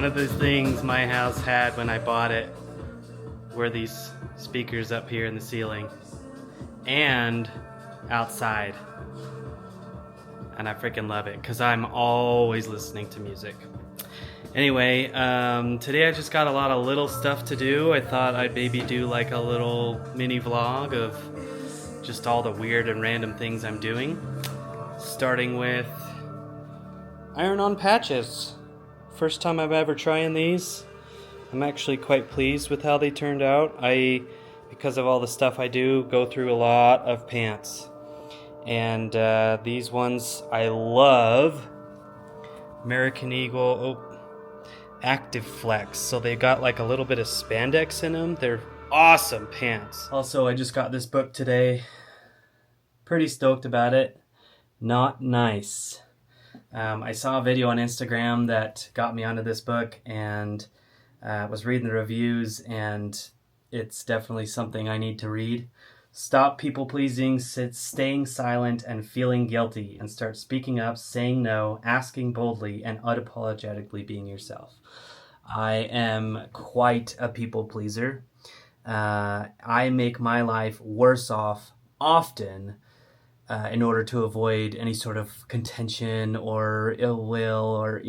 One of the things my house had when I bought it were these speakers up here in the ceiling and outside. And I freaking love it because I'm always listening to music. Anyway, today I just got a lot of little stuff to do. I thought I'd maybe do like a little mini vlog of just all the weird and random things I'm doing. Starting with iron-on patches. First time I've ever trying these. I'm actually quite pleased with how they turned out. Because of all the stuff I do, go through a lot of pants. And these ones I love. American Eagle Active Flex. So they got like a little bit of spandex in them. They're awesome pants. Also, I just got this book today. Pretty stoked about it. Not Nice. I saw a video on Instagram that got me onto this book and was reading the reviews, and it's definitely something I need to read. Stop people pleasing, staying silent, and feeling guilty, and start speaking up, saying no, asking boldly, and unapologetically being yourself. I am quite a people pleaser. I make my life worse off often in order to avoid any sort of contention or ill will, or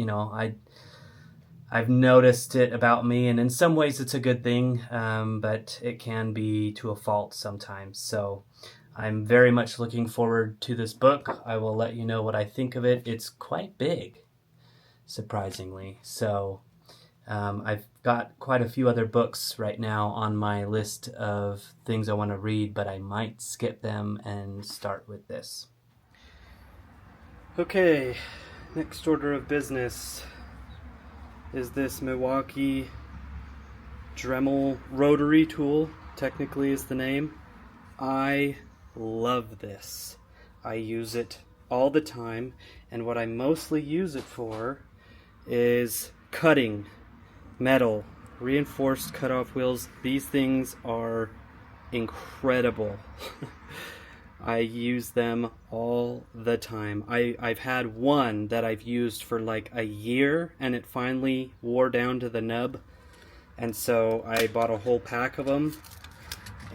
I've noticed it about me, and in some ways it's a good thing, but it can be to a fault sometimes. So I'm very much looking forward to this book. I will let you know what I think of it. It's quite big, surprisingly. So I've got quite a few other books right now on my list of things I want to read, but I might skip them and start with this. Okay, next order of business is this Milwaukee Dremel rotary tool, technically is the name. I love this. I use it all the time, and what I mostly use it for is cutting metal, reinforced cutoff wheels. These things are incredible. I use them all the time. I've had one that I've used for like a year, and it finally wore down to the nub, and so I bought a whole pack of them,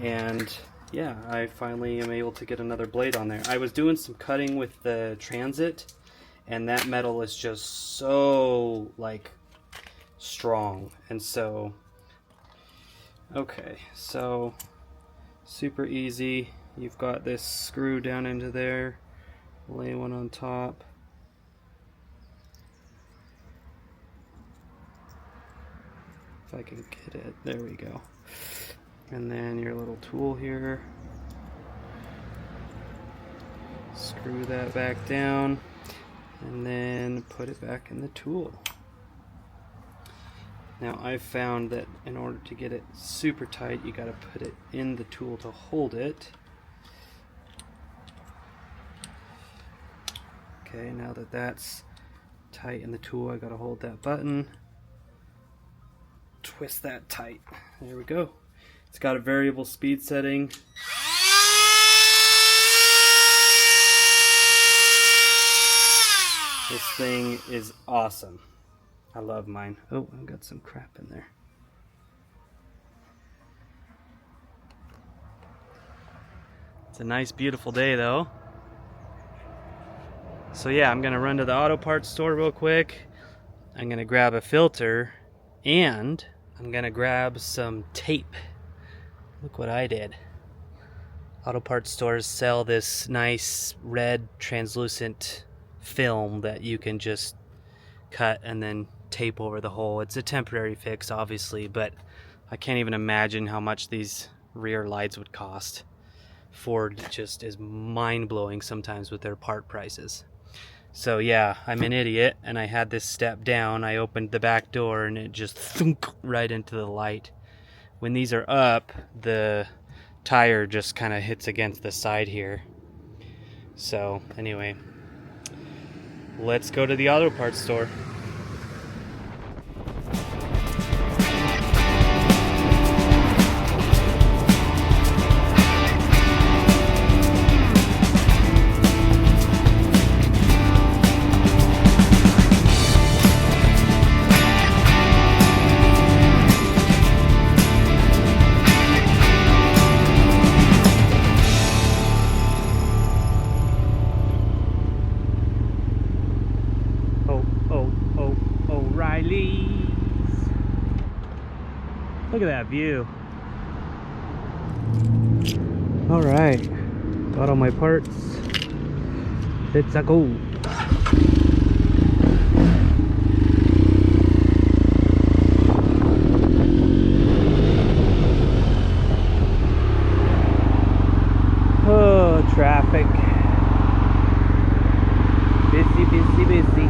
and yeah, I finally am able to get another blade on there. I was doing some cutting with the Transit, and that metal is just so like strong, and so okay, so super easy. You've got this screw down into there, lay one on top. If I can get it, there we go. And then your little tool here. Screw that back down, and then put it back in the tool. Now I've found that in order to get it super tight, you gotta put it in the tool to hold it. Okay, now that that's tight in the tool, I gotta hold that button, twist that tight. There we go. It's got a variable speed setting. This thing is awesome. I love mine. Oh, I've got some crap in there. It's a nice, beautiful day though. So yeah, I'm gonna run to the auto parts store real quick. I'm gonna grab a filter, and I'm gonna grab some tape. Look what I did. Auto parts stores sell this nice red translucent film that you can just cut and then tape over the hole. It's a temporary fix, obviously, but I can't even imagine how much these rear lights would cost. Ford just is mind-blowing sometimes with their part prices. So yeah, I'm an idiot, and I had this step down. I opened the back door and it just thunk right into the light. When these are up, the tire just kind of hits against the side here. So anyway, let's go to the auto parts store. please. Look at that view. All right, got all my parts. Let's go. Oh, traffic. Busy, busy, busy.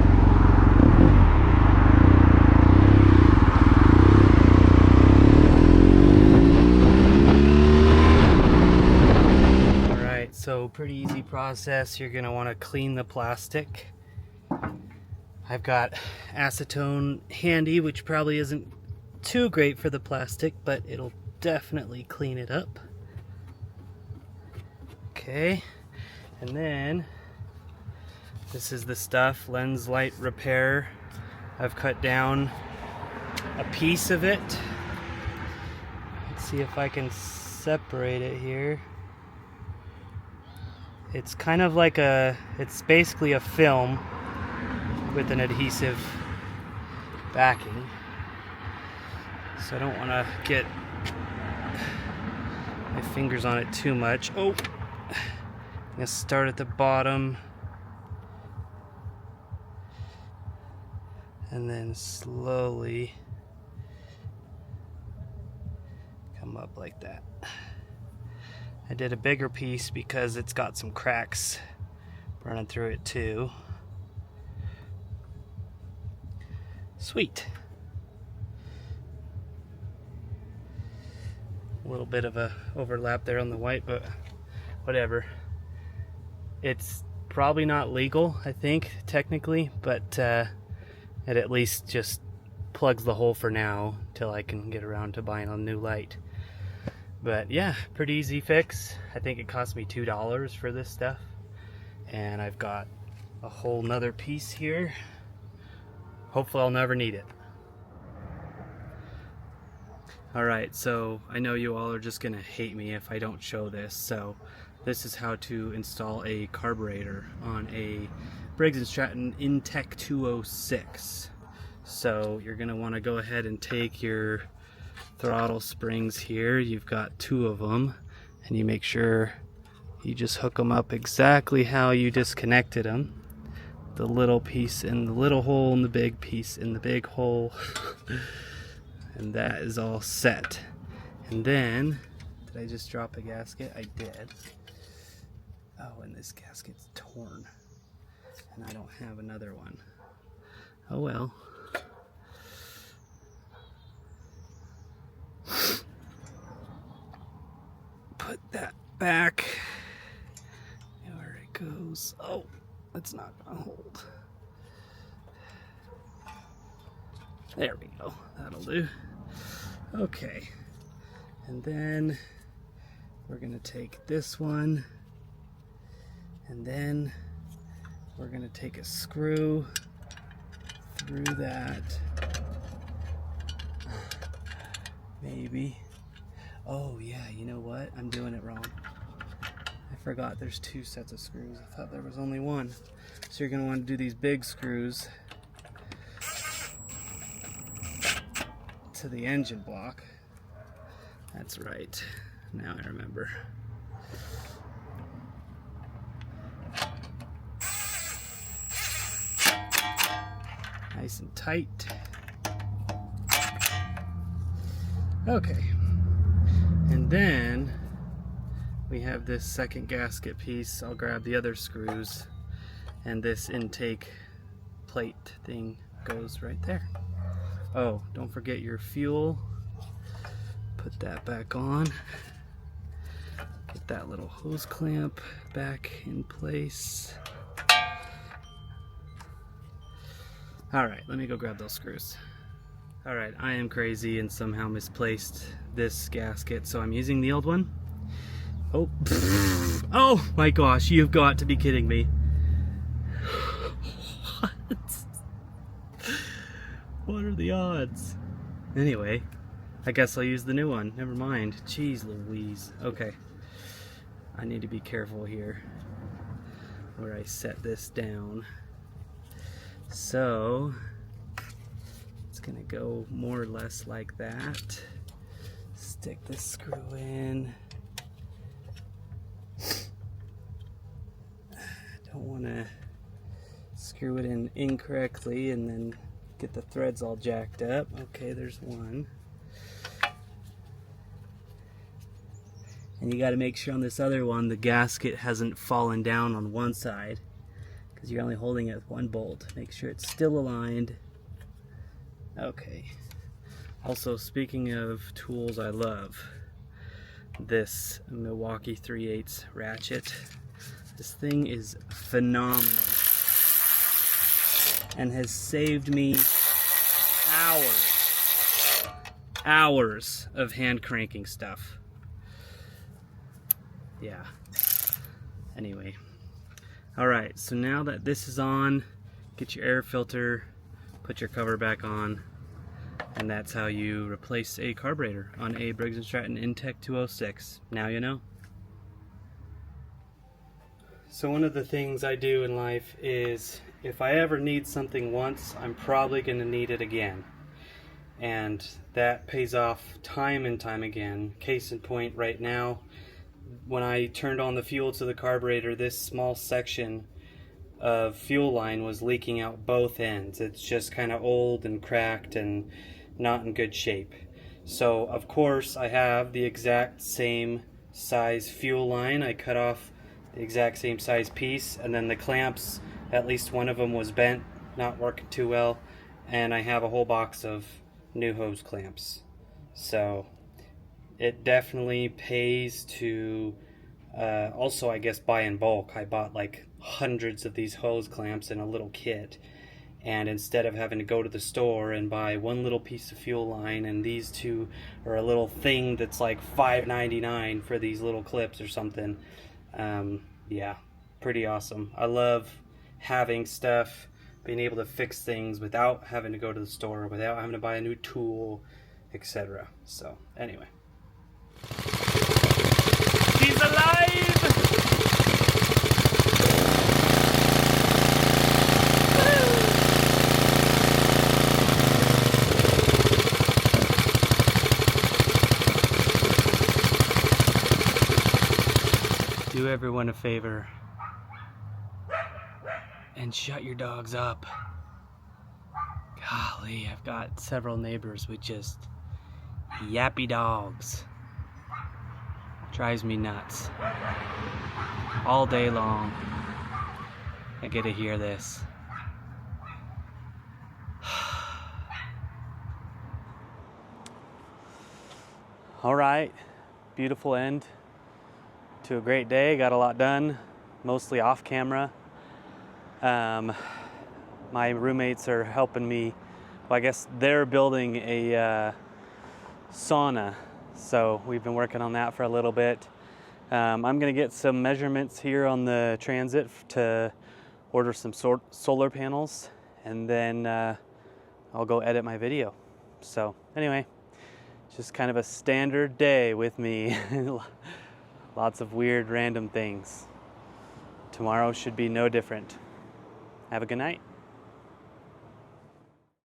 Alright, so pretty easy process. You're going to want to clean the plastic. I've got acetone handy, which probably isn't too great for the plastic, but it'll definitely clean it up. Okay, and then this is the stuff, lens light repair. I've cut down a piece of it. Let's see if I can separate it here. It's kind of like it's basically a film with an adhesive backing. So I don't want to get my fingers on it too much. Oh! I'm going to start at the bottom and then slowly come up like that. I did a bigger piece because it's got some cracks running through it too. Sweet. A little bit of a overlap there on the white, but whatever. It's probably not legal, I think, technically, but it at least just plugs the hole for now till I can get around to buying a new light. But yeah, pretty easy fix. I think it cost me $2 for this stuff. And I've got a whole nother piece here. Hopefully I'll never need it. Alright, so I know you all are just gonna hate me if I don't show this, so this is how to install a carburetor on a Briggs & Stratton Intech 206. So you're gonna wanna go ahead and take your throttle springs here. You've got 2 of them, and you make sure you just hook them up exactly how you disconnected them. The little piece in the little hole and the big piece in the big hole. And that is all set. And then, did I just drop a gasket? I did. Oh, and this gasket's torn. And I don't have another one. Oh well. Put that back. Where it goes. Oh, it's not gonna hold. There we go. That'll do. Okay. And then we're gonna take this one, and then we're gonna take a screw through that. Maybe. Oh yeah, you know what? I'm doing it wrong. I forgot there's 2 sets of screws. I thought there was only one. So you're gonna want to do these big screws to the engine block. That's right. Now I remember. Nice and tight. Okay. And then we have this second gasket piece. I'll grab the other screws, and this intake plate thing goes right there. Oh, don't forget your fuel. Put that back on. Get that little hose clamp back in place. Alright, let me go grab those screws. Alright, I am crazy and somehow misplaced this gasket, so I'm using the old one. Oh, oh my gosh, you've got to be kidding me. What are the odds? Anyway, I guess I'll use the new one. Never mind. Jeez Louise. Okay. I need to be careful here where I set this down. So, let's gonna go more or less like that. Stick this screw in. Don't want to screw it in incorrectly and then get the threads all jacked up. Okay, there's one. And you got to make sure on this other one the gasket hasn't fallen down on one side, because you're only holding it with one bolt. Make sure it's still aligned. Okay. Also, speaking of tools I love, this Milwaukee 3/8 ratchet. This thing is phenomenal and has saved me hours of hand cranking stuff. Yeah. Anyway. Alright, so now that this is on, get your air filter, put your cover back on, and that's how you replace a carburetor on a Briggs & Stratton Intech 206. Now you know. So one of the things I do in life is, if I ever need something once, I'm probably going to need it again. And that pays off time and time again. Case in point, right now, when I turned on the fuel to the carburetor, this small section of fuel line was leaking out both ends. It's just kind of old and cracked and not in good shape. So of course I have the exact same size fuel line. I cut off the exact same size piece, and then the clamps, at least one of them was bent, not working too well, and I have a whole box of new hose clamps. So it definitely pays to also, I guess, buy in bulk. I bought like hundreds of these hose clamps in a little kit, and instead of having to go to the store and buy one little piece of fuel line, and these two are a little thing that's like $5.99 for these little clips or something. Yeah, pretty awesome. I love having stuff, being able to fix things without having to go to the store, without having to buy a new tool, etc. So anyway, she's alive! Do everyone a favor and shut your dogs up. Golly, I've got several neighbors with just yappy dogs. Drives me nuts. All day long, I get to hear this. All right, beautiful end to a great day. Got a lot done, mostly off camera. My roommates are helping me. Well, I guess they're building a sauna, so we've been working on that for a little bit. I'm gonna get some measurements here on the Transit to order some solar panels, and then I'll go edit my video. So anyway, just kind of a standard day with me. Lots of weird random things. Tomorrow should be no different. Have a good night.